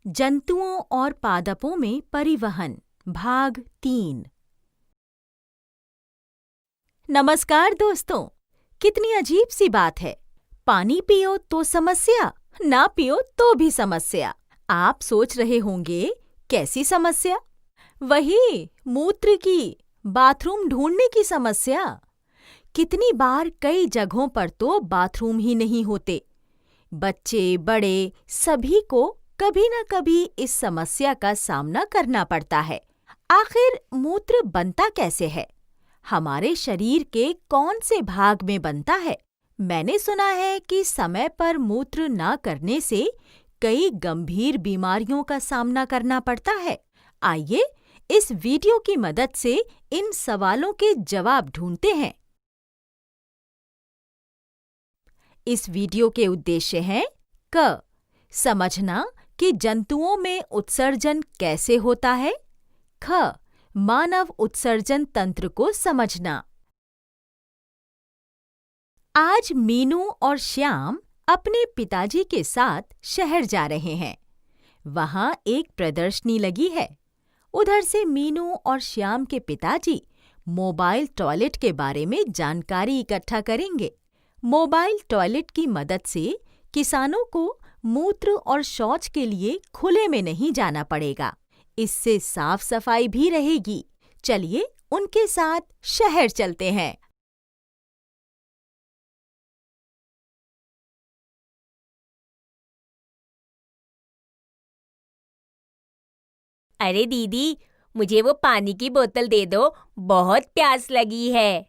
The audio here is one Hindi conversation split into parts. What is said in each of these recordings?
जंतुओं और पादपों में परिवहन भाग 3। नमस्कार दोस्तों, कितनी अजीब सी बात है। पानी पियो तो समस्या, ना पियो तो भी समस्या। आप सोच रहे होंगे कैसी समस्या? वही मूत्र की, बाथरूम ढूंढने की समस्या। कितनी बार कई जगहों पर तो बाथरूम ही नहीं होते। बच्चे बड़े सभी को कभी न कभी इस समस्या का सामना करना पड़ता है। आखिर मूत्र बनता कैसे है? हमारे शरीर के कौन से भाग में बनता है? मैंने सुना है कि समय पर मूत्र ना करने से कई गंभीर बीमारियों का सामना करना पड़ता है। आइए इस वीडियो की मदद से इन सवालों के जवाब ढूंढते हैं। इस वीडियो के उद्देश्य हैं क. समझना कि जंतुओं में उत्सर्जन कैसे होता है। ख. मानव उत्सर्जन तंत्र को समझना। आज मीनू और श्याम अपने पिताजी के साथ शहर जा रहे हैं। वहां एक प्रदर्शनी लगी है। उधर से मीनू और श्याम के पिताजी मोबाइल टॉयलेट के बारे में जानकारी इकट्ठा करेंगे। मोबाइल टॉयलेट की मदद से किसानों को मूत्र और शौच के लिए खुले में नहीं जाना पड़ेगा। इससे साफ सफाई भी रहेगी। चलिए उनके साथ शहर चलते हैं। अरे दीदी, मुझे वो पानी की बोतल दे दो, बहुत प्यास लगी है।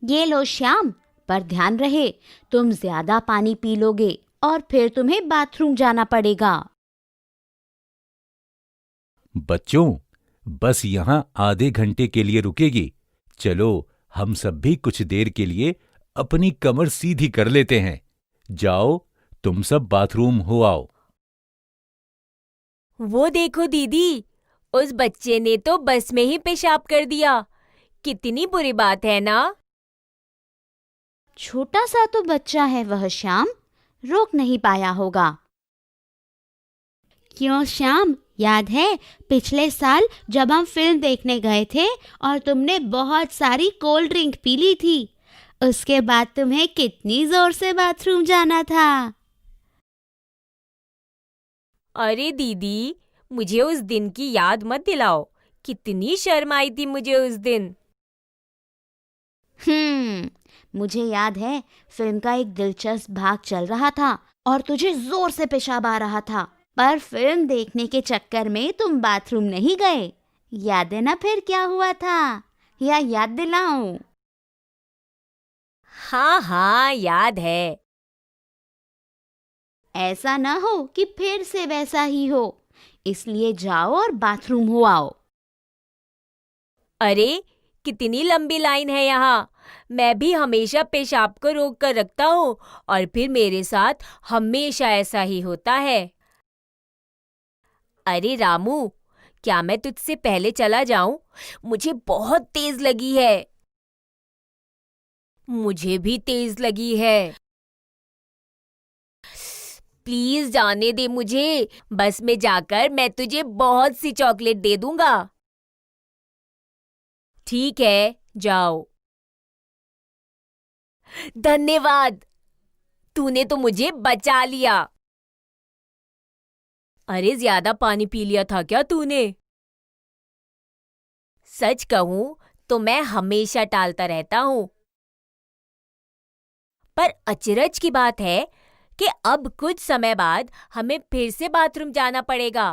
ये लो श्याम, पर ध्यान रहे तुम ज्यादा पानी पी लोगे और फिर तुम्हें बाथरूम जाना पड़ेगा। बच्चों, बस यहाँ आधे घंटे के लिए रुकेगी। चलो हम सब भी कुछ देर के लिए अपनी कमर सीधी कर लेते हैं। जाओ, तुम सब बाथरूम हो आओ। वो देखो दीदी, उस बच्चे ने तो बस में ही पेशाब कर दिया। कितनी बुरी बात है ना? छोटा सा तो बच्चा है वह श्याम, रोक नहीं पाया होगा। क्यों श्याम, याद है पिछले साल जब हम फिल्म देखने गए थे और तुमने बहुत सारी कोल्ड ड्रिंक पी ली थी? उसके बाद तुम्हें कितनी जोर से बाथरूम जाना था। अरे दीदी, मुझे उस दिन की याद मत दिलाओ। कितनी शर्म आई थी मुझे उस दिन। मुझे याद है फिल्म का एक दिलचस्प भाग चल रहा था और तुझे जोर से पेशाब आ रहा था, पर फिल्म देखने के चक्कर में तुम बाथरूम नहीं गए। याद है ना फिर क्या हुआ था, या याद दिलाऊं? हाँ हाँ, याद है। ऐसा ना हो कि फिर से वैसा ही हो, इसलिए जाओ और बाथरूम हो आओ। अरे कितनी लंबी लाइन है यहाँ। मैं भी हमेशा पेशाब को रोक कर रखता हूँ और फिर मेरे साथ हमेशा ऐसा ही होता है। अरे रामू, क्या मैं तुझसे पहले चला जाऊं? मुझे बहुत तेज लगी है। मुझे भी तेज लगी है। प्लीज जाने दे मुझे। बस में जाकर मैं तुझे बहुत सी चॉकलेट दे दूंगा। ठीक है, जाओ। धन्यवाद, तूने तो मुझे बचा लिया। अरे ज्यादा पानी पी लिया था क्या तूने? सच कहूं तो मैं हमेशा टालता रहता हूं। पर अचरज की बात है कि अब कुछ समय बाद हमें फिर से बाथरूम जाना पड़ेगा।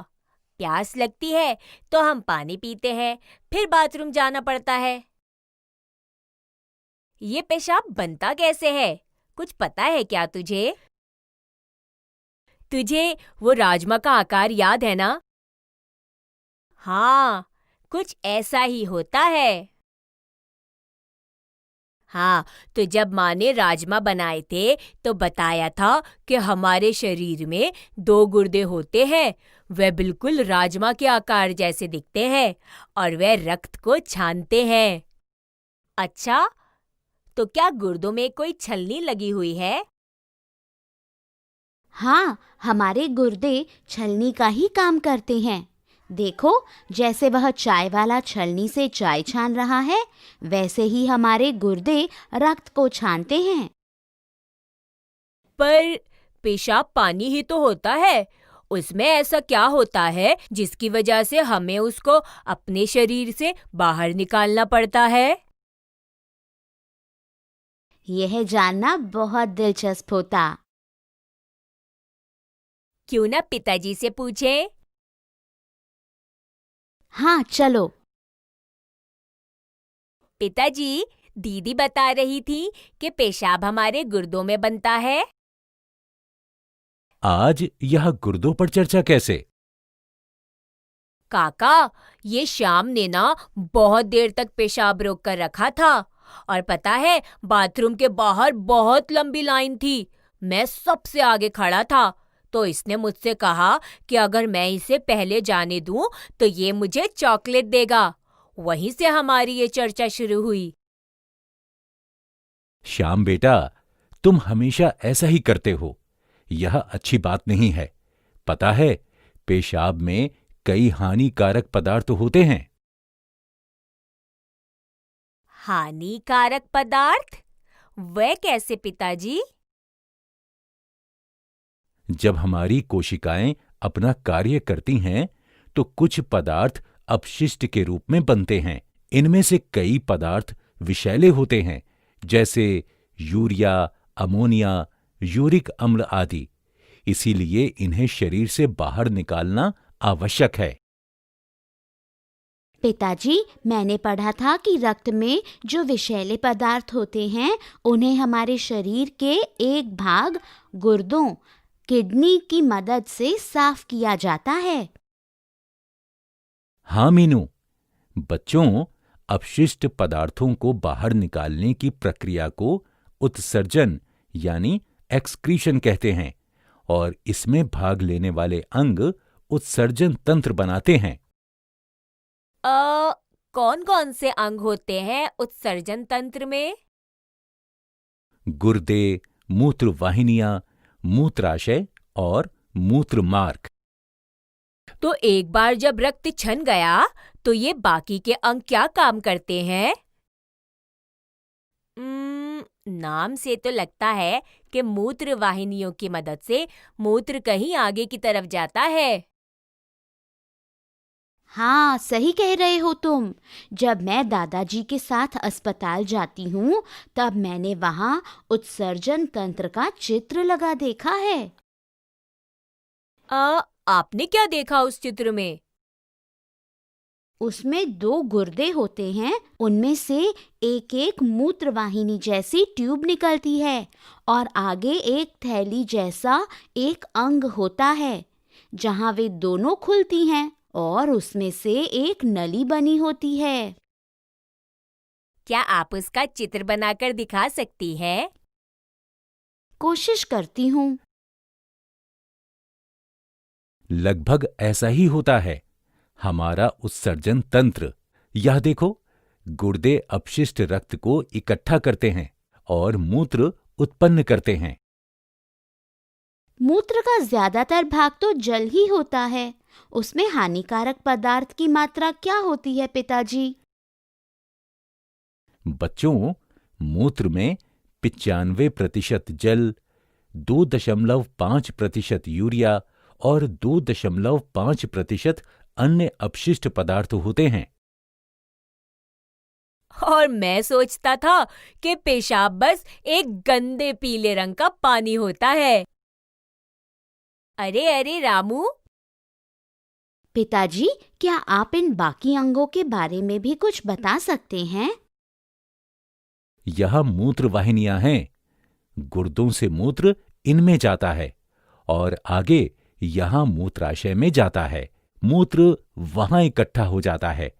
प्यास लगती है तो हम पानी पीते हैं, फिर बाथरूम जाना पड़ता है। ये पेशाब बनता कैसे है? कुछ पता है क्या तुझे? तुझे वो राजमा का आकार याद है ना? हाँ, कुछ ऐसा ही होता है। हाँ, तो जब माँ ने राजमा बनाए थे तो बताया था कि हमारे शरीर में 2 गुर्दे होते हैं। वे बिल्कुल राजमा के आकार जैसे दिखते हैं और वे रक्त को छानते हैं। अच्छा, तो क्या गुर्दों में कोई छलनी लगी हुई है? हाँ, हमारे गुर्दे छलनी का ही काम करते हैं। देखो, जैसे वह चाय वाला छलनी से चाय छान रहा है, वैसे ही हमारे गुर्दे रक्त को छानते हैं। पर पेशाब पानी ही तो होता है। उसमें ऐसा क्या होता है जिसकी वजह से हमें उसको अपने शरीर से बाहर निकालना पड़ता है? यह जानना बहुत दिलचस्प होता। क्यों ना पिताजी से पूछें? हाँ, चलो। पिताजी, दीदी बता रही थी कि पेशाब हमारे गुर्दों में बनता है। आज यह गुर्दों पर चर्चा कैसे? काका, ये श्याम ने ना बहुत देर तक पेशाब रोक कर रखा था और पता है, बाथरूम के बाहर बहुत लंबी लाइन थी। मैं सबसे आगे खड़ा था, तो इसने मुझसे कहा कि अगर मैं इसे पहले जाने दूं तो ये मुझे चॉकलेट देगा। वहीं से हमारी ये चर्चा शुरू हुई। श्याम बेटा, तुम हमेशा ऐसा ही करते हो। यह अच्छी बात नहीं है। पता है, पेशाब में कई हानिकारक पदार्थ होते हैं। हानिकारक पदार्थ? वह कैसे पिताजी? जब हमारी कोशिकाएं अपना कार्य करती हैं, तो कुछ पदार्थ अपशिष्ट के रूप में बनते हैं। इनमें से कई पदार्थ विषैले होते हैं, जैसे यूरिया, अमोनिया, यूरिक अम्ल आदि। इसीलिए इन्हें शरीर से बाहर निकालना आवश्यक है। पिताजी, मैंने पढ़ा था कि रक्त में जो विषैले पदार्थ होते हैं, उन्हें हमारे शरीर के एक भाग गुर्दों, किडनी की मदद से साफ किया जाता है। हाँ मीनू, बच्चों, अपशिष्ट पदार्थों को बाहर निकालने की प्रक्रिया को उत्सर्जन यानी एक्सक्रीशन कहते हैं, और इसमें भाग लेने वाले अंग उत्सर्जन तंत्र बनाते हैं। कौन-कौन से अंग होते हैं उत्सर्जन तंत्र में? गुर्दे, मूत्र वाहिनियां, मूत्राशय और मूत्र मार्ग। तो एक बार जब रक्त छन गया, तो ये बाकी के अंग क्या काम करते हैं? नाम से तो लगता है कि मूत्र वाहिनियों की मदद से मूत्र कहीं आगे की तरफ जाता है। हाँ, सही कह रहे हो तुम। जब मैं दादाजी के साथ अस्पताल जाती हूँ, तब मैंने वहाँ उत्सर्जन तंत्र का चित्र लगा देखा है। आपने क्या देखा उस चित्र में? उसमें 2 गुर्दे होते हैं, उनमें से एक एक मूत्रवाहिनी जैसी ट्यूब निकलती है और आगे एक थैली जैसा एक अंग होता है, जहाँ वे दोनों खुलती हैं और उसमें से एक नली बनी होती है। क्या आप उसका चित्र बनाकर दिखा सकती हैं? कोशिश करती हूँ। लगभग ऐसा ही होता है हमारा उत्सर्जन तंत्र। यह देखो, गुर्दे अपशिष्ट रक्त को इकट्ठा करते हैं और मूत्र उत्पन्न करते हैं। मूत्र का ज्यादातर भाग तो जल ही होता है। उसमें हानिकारक पदार्थ की मात्रा क्या होती है पिताजी? बच्चों, मूत्र में 95% जल, 2.5% यूरिया और 2.5% अन्य अपशिष्ट पदार्थ होते हैं। और मैं सोचता था कि पेशाब बस एक गंदे पीले रंग का पानी होता है। अरे अरे रामू, पिताजी, क्या आप इन बाकी अंगों के बारे में भी कुछ बता सकते हैं? यह मूत्र वाहिनियां हैं। गुर्दों से मूत्र इनमें जाता है और आगे यहां मूत्राशय में जाता है। मूत्र वहां इकट्ठा हो जाता है।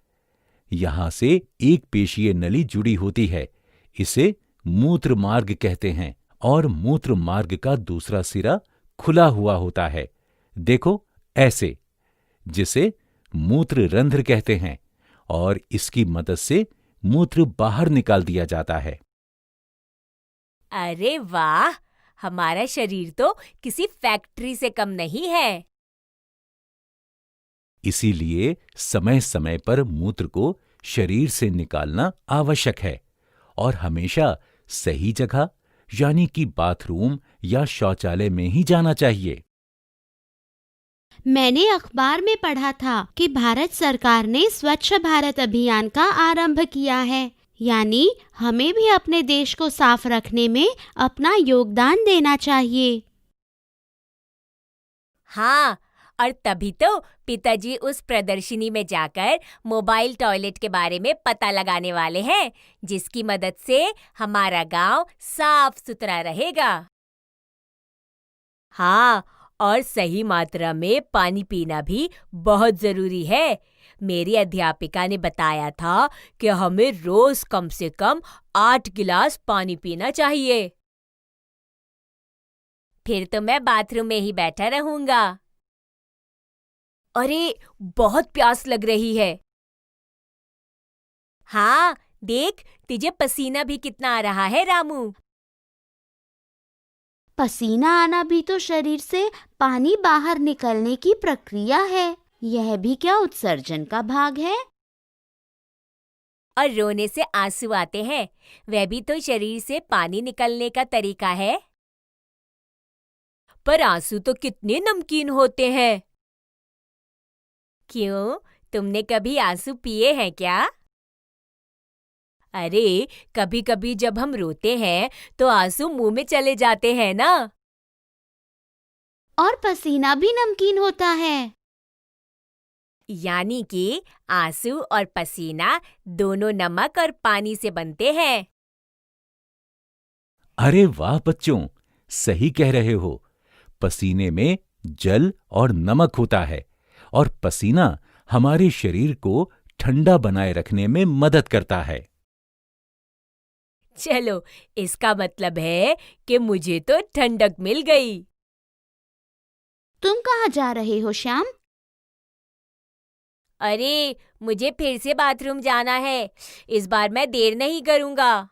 यहां से एक पेशीय नली जुड़ी होती है। इसे मूत्र मार्ग कहते हैं और मूत्र मार्ग का दूसरा सिरा खुला हुआ होता है। देखो, ऐसे, जिसे मूत्र रंध्र कहते हैं, और इसकी मदद से मूत्र बाहर निकाल दिया जाता है। अरे वाह, हमारा शरीर तो किसी फैक्ट्री से कम नहीं है। इसीलिए समय समय पर मूत्र को शरीर से निकालना आवश्यक है और हमेशा सही जगह यानी कि बाथरूम या शौचालय में ही जाना चाहिए। मैंने अखबार में पढ़ा था कि भारत सरकार ने स्वच्छ भारत अभियान का आरंभ किया है, यानी हमें भी अपने देश को साफ रखने में अपना योगदान देना चाहिए। हाँ, और तभी तो पिताजी उस प्रदर्शनी में जाकर मोबाइल टॉयलेट के बारे में पता लगाने वाले हैं, जिसकी मदद से हमारा गांव साफ सुथरा रहेगा। हाँ, और सही मात्रा में पानी पीना भी बहुत जरूरी है। मेरी अध्यापिका ने बताया था कि हमें रोज कम से कम 8 गिलास पानी पीना चाहिए। फिर तो मैं बाथरूम में ही बैठा रहूंगा। अरे, बहुत प्यास लग रही है। हाँ, देख, तुझे पसीना भी कितना आ रहा है रामू। पसीना आना भी तो शरीर से पानी बाहर निकलने की प्रक्रिया है। यह भी क्या उत्सर्जन का भाग है? और रोने से आंसू आते हैं, वह भी तो शरीर से पानी निकलने का तरीका है। पर आंसू तो कितने नमकीन होते हैं। क्यों, तुमने कभी आंसू पिए हैं क्या? अरे, कभी-कभी जब हम रोते हैं तो आंसू मुंह में चले जाते हैं ना। और पसीना भी नमकीन होता है। यानी कि आंसू और पसीना दोनों नमक और पानी से बनते हैं। अरे वाह बच्चों, सही कह रहे हो। पसीने में जल और नमक होता है और पसीना हमारे शरीर को ठंडा बनाए रखने में मदद करता है। चलो, इसका मतलब है कि मुझे तो ठंडक मिल गई। तुम कहाँ जा रहे हो श्याम? अरे, मुझे फिर से बाथरूम जाना है। इस बार मैं देर नहीं करूंगा।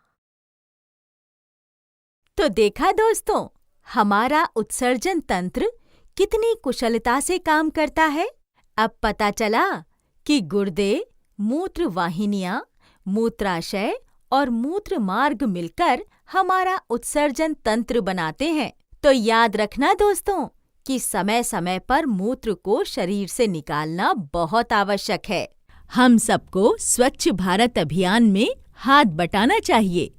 तो देखा दोस्तों, हमारा उत्सर्जन तंत्र कितनी कुशलता से काम करता है। अब पता चला कि गुर्दे, मूत्र वाहिनियां, मूत्राशय और मूत्र मार्ग मिलकर हमारा उत्सर्जन तंत्र बनाते हैं। तो याद रखना दोस्तों कि समय समय पर मूत्र को शरीर से निकालना बहुत आवश्यक है। हम सबको स्वच्छ भारत अभियान में हाथ बटाना चाहिए।